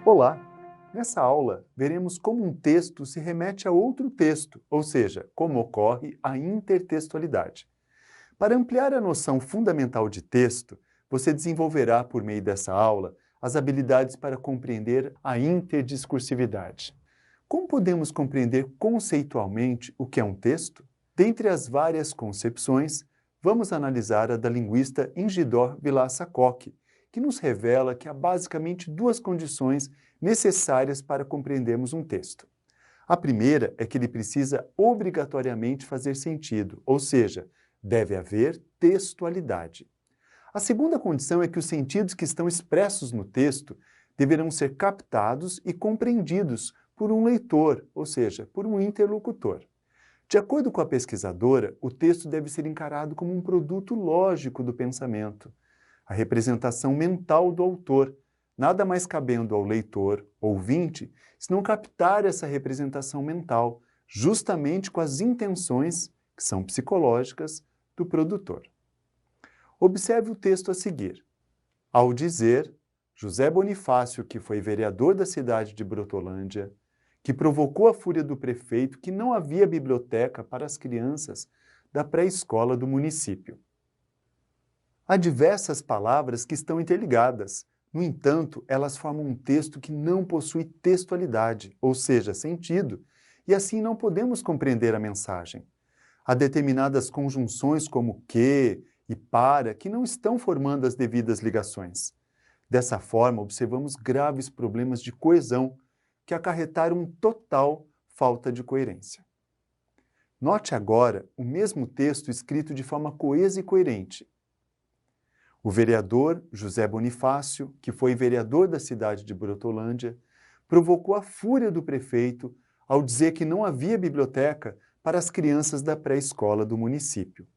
Olá! Nessa aula, veremos como um texto se remete a outro texto, ou seja, como ocorre a intertextualidade. Para ampliar a noção fundamental de texto, você desenvolverá, por meio dessa aula, as habilidades para compreender a interdiscursividade. Como podemos compreender conceitualmente o que é um texto? Dentre as várias concepções, vamos analisar a da linguista Ingidor Villassa-Koch, que nos revela que há basicamente duas condições necessárias para compreendermos um texto. A primeira é que ele precisa obrigatoriamente fazer sentido, ou seja, deve haver textualidade. A segunda condição é que os sentidos que estão expressos no texto deverão ser captados e compreendidos por um leitor, ou seja, por um interlocutor. De acordo com a pesquisadora, o texto deve ser encarado como um produto lógico do pensamento, a representação mental do autor, nada mais cabendo ao leitor, ouvinte, senão captar essa representação mental, justamente com as intenções, que são psicológicas, do produtor. Observe o texto a seguir. Ao dizer, José Bonifácio, que foi vereador da cidade de Brotolândia, que provocou a fúria do prefeito que não havia biblioteca para as crianças da pré-escola do município. Há diversas palavras que estão interligadas. No entanto, elas formam um texto que não possui textualidade, ou seja, sentido, e assim não podemos compreender a mensagem. Há determinadas conjunções como que e para que não estão formando as devidas ligações. Dessa forma, observamos graves problemas de coesão que acarretaram total falta de coerência. Note agora o mesmo texto escrito de forma coesa e coerente. O vereador José Bonifácio, que foi vereador da cidade de Brotolândia, provocou a fúria do prefeito ao dizer que não havia biblioteca para as crianças da pré-escola do município.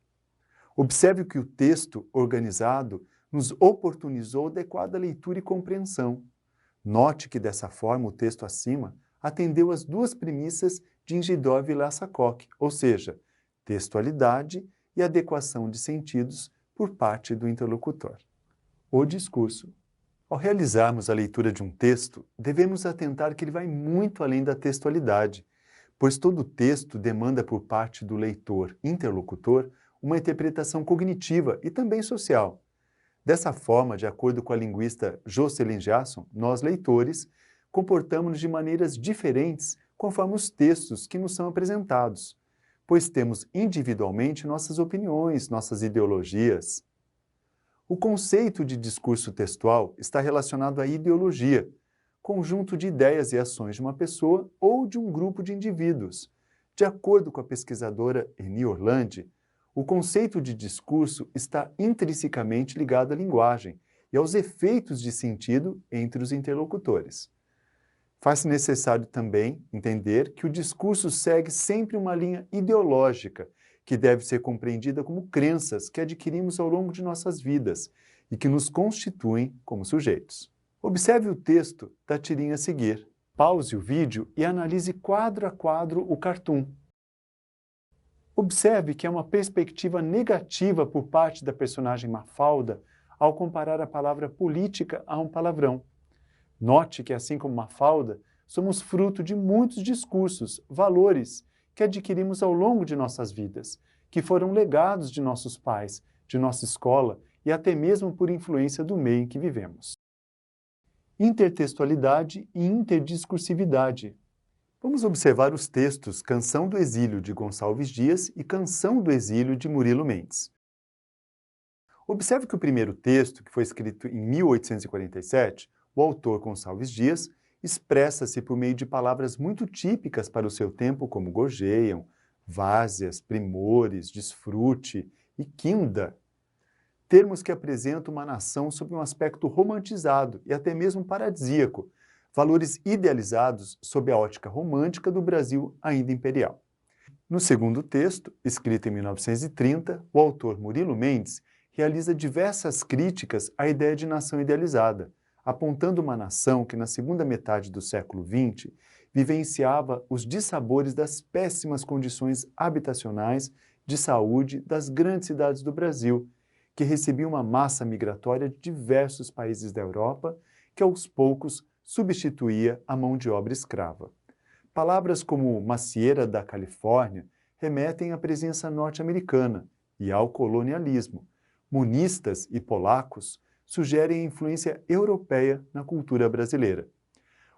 Observe que o texto organizado nos oportunizou adequada leitura e compreensão. Note que, dessa forma, o texto acima atendeu às duas premissas de Ingidor Villassa-Koch, ou seja, textualidade e adequação de sentidos por parte do interlocutor. O discurso. Ao realizarmos a leitura de um texto, devemos atentar que ele vai muito além da textualidade, pois todo texto demanda por parte do leitor, interlocutor, uma interpretação cognitiva e também social. Dessa forma, de acordo com a linguista Jocelyne Jasson, nós, leitores, comportamos-nos de maneiras diferentes conforme os textos que nos são apresentados, pois temos individualmente nossas opiniões, nossas ideologias. O conceito de discurso textual está relacionado à ideologia, conjunto de ideias e ações de uma pessoa ou de um grupo de indivíduos. De acordo com a pesquisadora Eni Orlandi, o conceito de discurso está intrinsecamente ligado à linguagem e aos efeitos de sentido entre os interlocutores. Faz-se necessário também entender que o discurso segue sempre uma linha ideológica, que deve ser compreendida como crenças que adquirimos ao longo de nossas vidas e que nos constituem como sujeitos. Observe o texto da tirinha a seguir. Pause o vídeo e analise quadro a quadro o cartoon. Observe que é uma perspectiva negativa por parte da personagem Mafalda ao comparar a palavra política a um palavrão. Note que, assim como Mafalda, somos fruto de muitos discursos, valores que adquirimos ao longo de nossas vidas, que foram legados de nossos pais, de nossa escola e até mesmo por influência do meio em que vivemos. Intertextualidade e interdiscursividade. Vamos observar os textos Canção do Exílio, de Gonçalves Dias, e Canção do Exílio, de Murilo Mendes. Observe que o primeiro texto, que foi escrito em 1847, o autor Gonçalves Dias expressa-se por meio de palavras muito típicas para o seu tempo, como gorjeiam, várzeas, primores, desfrute e quinda. Termos que apresentam uma nação sob um aspecto romantizado e até mesmo paradisíaco, valores idealizados sob a ótica romântica do Brasil ainda imperial. No segundo texto, escrito em 1930, o autor Murilo Mendes realiza diversas críticas à ideia de nação idealizada, apontando uma nação que, na segunda metade do século XX, vivenciava os dissabores das péssimas condições habitacionais de saúde das grandes cidades do Brasil, que recebia uma massa migratória de diversos países da Europa, que aos poucos substituía a mão de obra escrava. Palavras como macieira da Califórnia remetem à presença norte-americana e ao colonialismo. Monistas e polacos sugerem a influência europeia na cultura brasileira.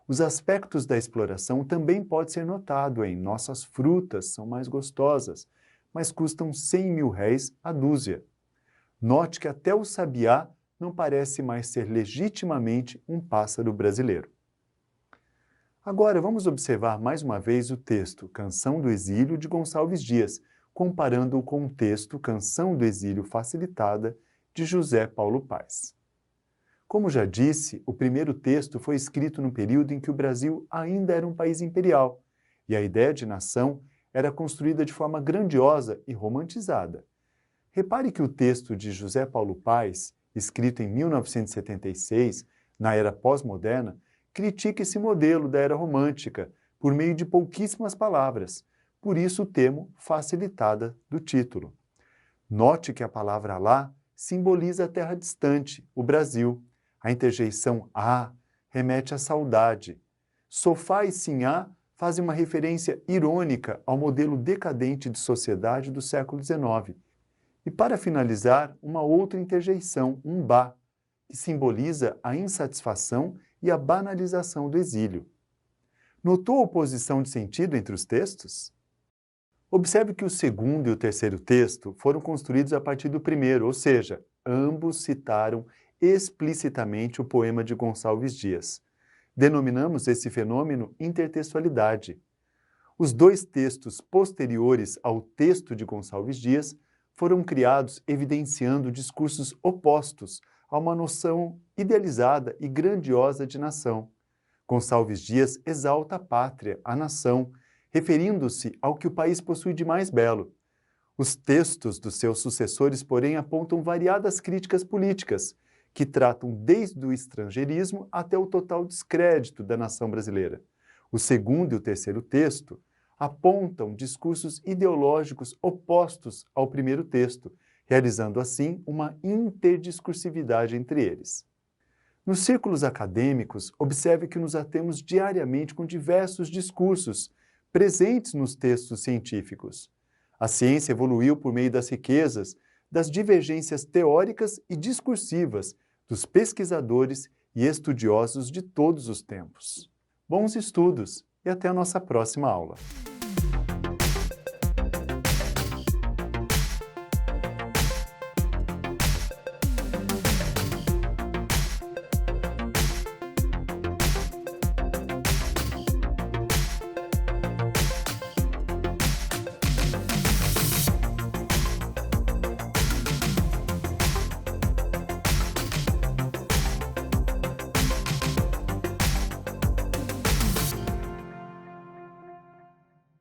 Os aspectos da exploração também pode ser notado em nossas frutas são mais gostosas, mas custam 100 mil réis a dúzia. Note que até o sabiá não parece mais ser legitimamente um pássaro brasileiro. Agora vamos observar mais uma vez o texto Canção do Exílio de Gonçalves Dias, comparando-o com o texto Canção do Exílio Facilitada de José Paulo Paes. Como já disse, o primeiro texto foi escrito no período em que o Brasil ainda era um país imperial, e a ideia de nação era construída de forma grandiosa e romantizada. Repare que o texto de José Paulo Paes, escrito em 1976, na era pós-moderna, critica esse modelo da era romântica por meio de pouquíssimas palavras, por isso o termo facilitada do título. Note que a palavra lá simboliza a terra distante, o Brasil. A interjeição a remete à saudade. Sofá e sinhá fazem uma referência irônica ao modelo decadente de sociedade do século XIX. E para finalizar, uma outra interjeição, um bá, que simboliza a insatisfação e a banalização do exílio. Notou a oposição de sentido entre os textos? Observe que o segundo e o terceiro texto foram construídos a partir do primeiro, ou seja, ambos citaram explicitamente o poema de Gonçalves Dias. Denominamos esse fenômeno intertextualidade. Os dois textos posteriores ao texto de Gonçalves Dias foram criados evidenciando discursos opostos a uma noção idealizada e grandiosa de nação. Gonçalves Dias exalta a pátria, a nação, referindo-se ao que o país possui de mais belo. Os textos dos seus sucessores, porém, apontam variadas críticas políticas, que tratam desde o estrangeirismo até o total descrédito da nação brasileira. O segundo e o terceiro texto apontam discursos ideológicos opostos ao primeiro texto, realizando assim uma interdiscursividade entre eles. Nos círculos acadêmicos, observe que nos atemos diariamente com diversos discursos presentes nos textos científicos. A ciência evoluiu por meio das riquezas, das divergências teóricas e discursivas dos pesquisadores e estudiosos de todos os tempos. Bons estudos e até a nossa próxima aula!